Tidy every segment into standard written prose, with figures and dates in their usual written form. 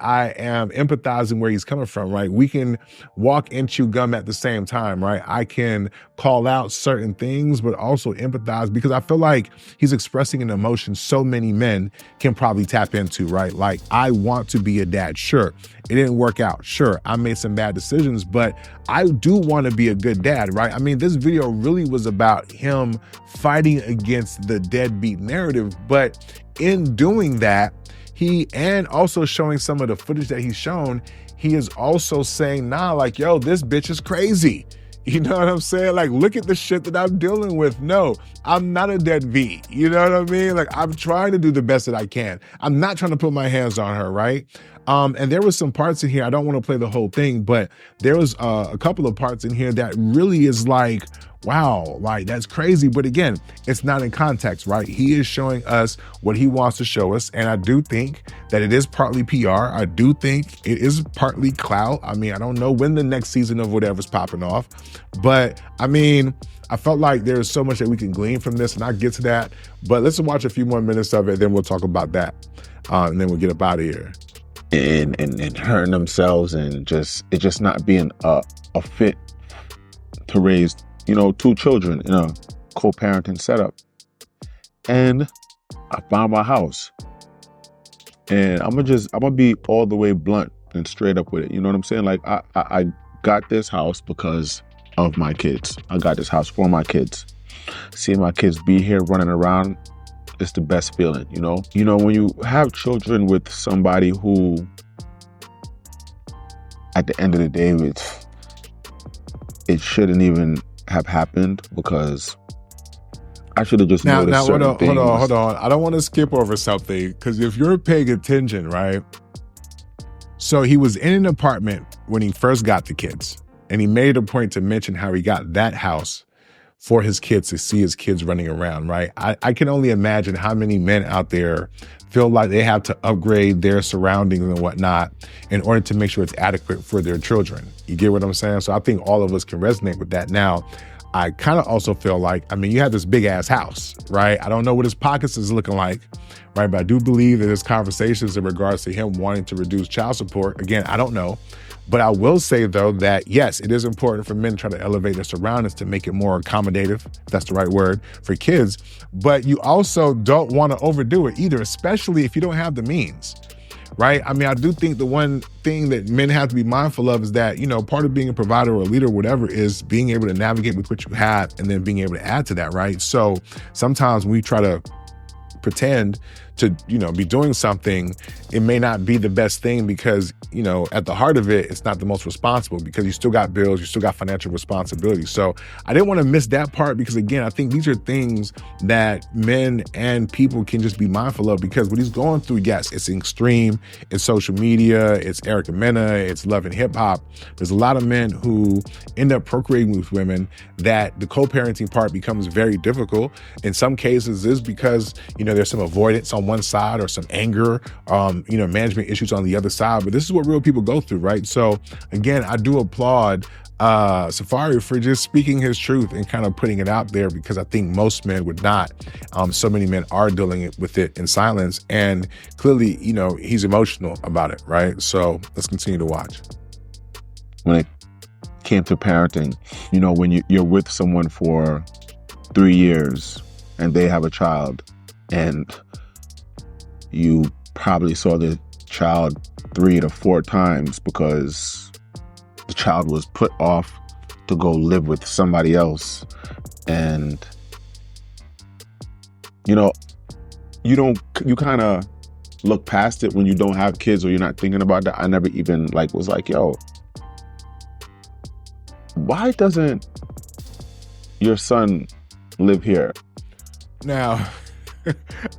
I am empathizing where he's coming from, right? We can walk and chew gum at the same time, right? I can call out certain things, but also empathize because I feel like he's expressing an emotion so many men can probably tap into, right? Like, I want to be a dad. Sure, it didn't work out. Sure, I made some bad decisions, but I do want to be a good dad, right? I mean, this video really was about him fighting against the deadbeat narrative, but in doing that, and also showing some of the footage that he's shown, he is also saying, nah, like, yo, this bitch is crazy. You know what I'm saying? Like, look at the shit that I'm dealing with. No, I'm not a deadbeat. You know what I mean? Like, I'm trying to do the best that I can. I'm not trying to put my hands on her, right? And there was some parts in here, I don't want to play the whole thing, but there was a couple of parts in here that really is like, wow, like, that's crazy. But again, it's not in context, right? He is showing us what he wants to show us. And I do think that it is partly PR. I do think it is partly clout. I mean, I don't know when the next season of whatever's popping off, but I mean, I felt like there's so much that we can glean from this, and I'll get to that. But let's watch a few more minutes of it, then we'll talk about that. And then we'll get up out of here. And hurting themselves, and it just not being a fit to raise, you know, 2 children in a co-parenting setup. And I found my house, and I'm gonna be all the way blunt and straight up with it. You know what I'm saying? Like, I got this house because of my kids. I got this house for my kids. Seeing my kids be here running around, it's the best feeling, you know? You know, when you have children with somebody who, at the end of the day, it shouldn't even have happened, because I should have just noticed certain things. Hold on. I don't want to skip over something, because if you're paying attention, right? So he was in an apartment when he first got the kids, and he made a point to mention how he got that house for his kids, to see his kids running around, right? I can only imagine how many men out there feel like they have to upgrade their surroundings and whatnot in order to make sure it's adequate for their children. You get what I'm saying? So I think all of us can resonate with that. Now, I kind of also feel like, I mean, you have this big ass house, right? I don't know what his pockets is looking like, right? But I do believe that there's conversations in regards to him wanting to reduce child support. Again, I don't know. But I will say, though, that yes, it is important for men to try to elevate their surroundings to make it more accommodative, if that's the right word, for kids. But you also don't want to overdo it either, especially if you don't have the means, right? I mean, I do think the one thing that men have to be mindful of is that, you know, part of being a provider or a leader or whatever is being able to navigate with what you have and then being able to add to that, right? So sometimes when we try to pretend to, you know, be doing something, it may not be the best thing because, you know, at the heart of it, it's not the most responsible because you still got bills, you still got financial responsibility. So I didn't want to miss that part because, again, I think these are things that men and people can just be mindful of, because what he's going through, yes, it's extreme, it's social media, it's Erica Mena, it's love and hip hop. There's a lot of men who end up procreating with women that the co-parenting part becomes very difficult. In some cases, is because, you know, there's some avoidance on one side or some anger, you know, management issues on the other side. But this is what real people go through, right? So again, I do applaud Safaree for just speaking his truth and kind of putting it out there, because I think most men would not. So many men are dealing with it in silence, and clearly, you know, he's emotional about it, right? So let's continue to watch. When it came to parenting, you know, when you're with someone for 3 years and they have a child, and you probably saw the child 3 to 4 times because the child was put off to go live with somebody else. And, you know, you kind of look past it when you don't have kids or you're not thinking about that. I never even was like, yo, why doesn't your son live here? Now,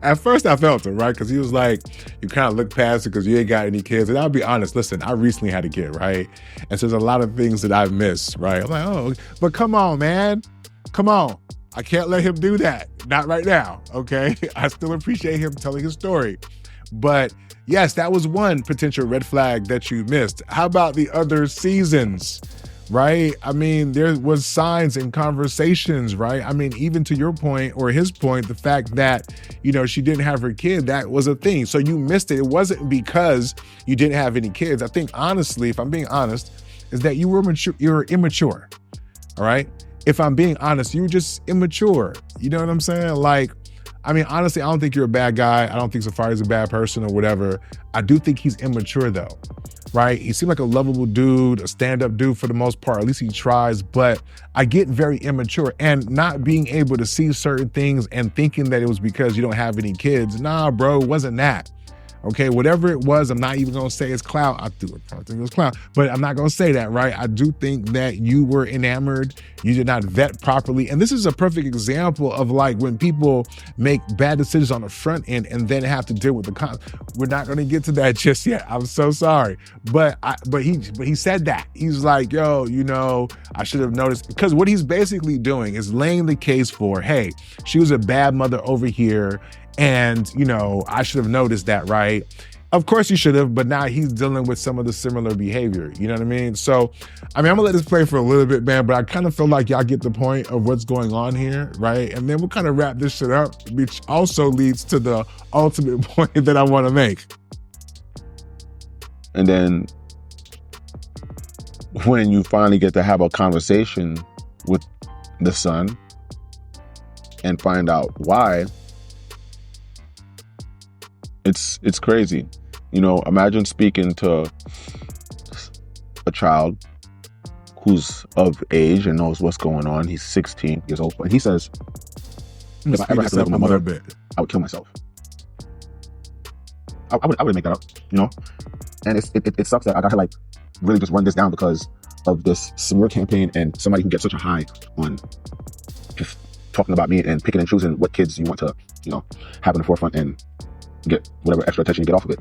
at first I felt it, right? Because he was like, you kind of look past it because you ain't got any kids. And I'll be honest, listen, I recently had a kid, right? And so there's a lot of things that I've missed, right? I'm like, oh, but come on, man. Come on. I can't let him do that. Not right now, okay? I still appreciate him telling his story. But yes, that was one potential red flag that you missed. How about the other seasons? right? I mean, there was signs and conversations, right? I mean, even to your point or his point, the fact that, you know, she didn't have her kid, that was a thing. So you missed it. It wasn't because you didn't have any kids. I think honestly, if I'm being honest, is that you were immature. All right. If I'm being honest, you were just immature. You know what I'm saying? Like, I mean, honestly, I don't think you're a bad guy. I don't think Safaree's a bad person or whatever. I do think he's immature though, right? He seemed like a lovable dude, a stand-up dude for the most part. At least he tries, but I get very immature, and not being able to see certain things and thinking that it was because you don't have any kids. Nah, bro, it wasn't that. Okay, whatever it was, I'm not even gonna say it's Clout. I think it was Clout, but I'm not gonna say that, right? I do think that you were enamored, you did not vet properly. And this is a perfect example of like when people make bad decisions on the front end and then have to deal with the cons. We're not gonna get to that just yet. I'm so sorry. But he said that. He's like, yo, you know, I should have noticed, because what he's basically doing is laying the case for, hey, she was a bad mother over here. And, you know, I should have noticed that, right? Of course he should have, but now he's dealing with some of the similar behavior. You know what I mean? So, I mean, I'm gonna let this play for a little bit, man, but I kind of feel like y'all get the point of what's going on here, right? And then we'll kind of wrap this shit up, which also leads to the ultimate point that I want to make. And then when you finally get to have a conversation with the son and find out why, it's crazy. You know, imagine speaking to a child who's of age and knows what's going on. He's 16 years old, and he says, if I ever had to live with my mother, I would kill myself. I would make that up, you know? And it sucks that I gotta like really just run this down because of this smear campaign and somebody who gets such a high on just talking about me and picking and choosing what kids you want to, you know, have in the forefront and get whatever extra attention you get off of it.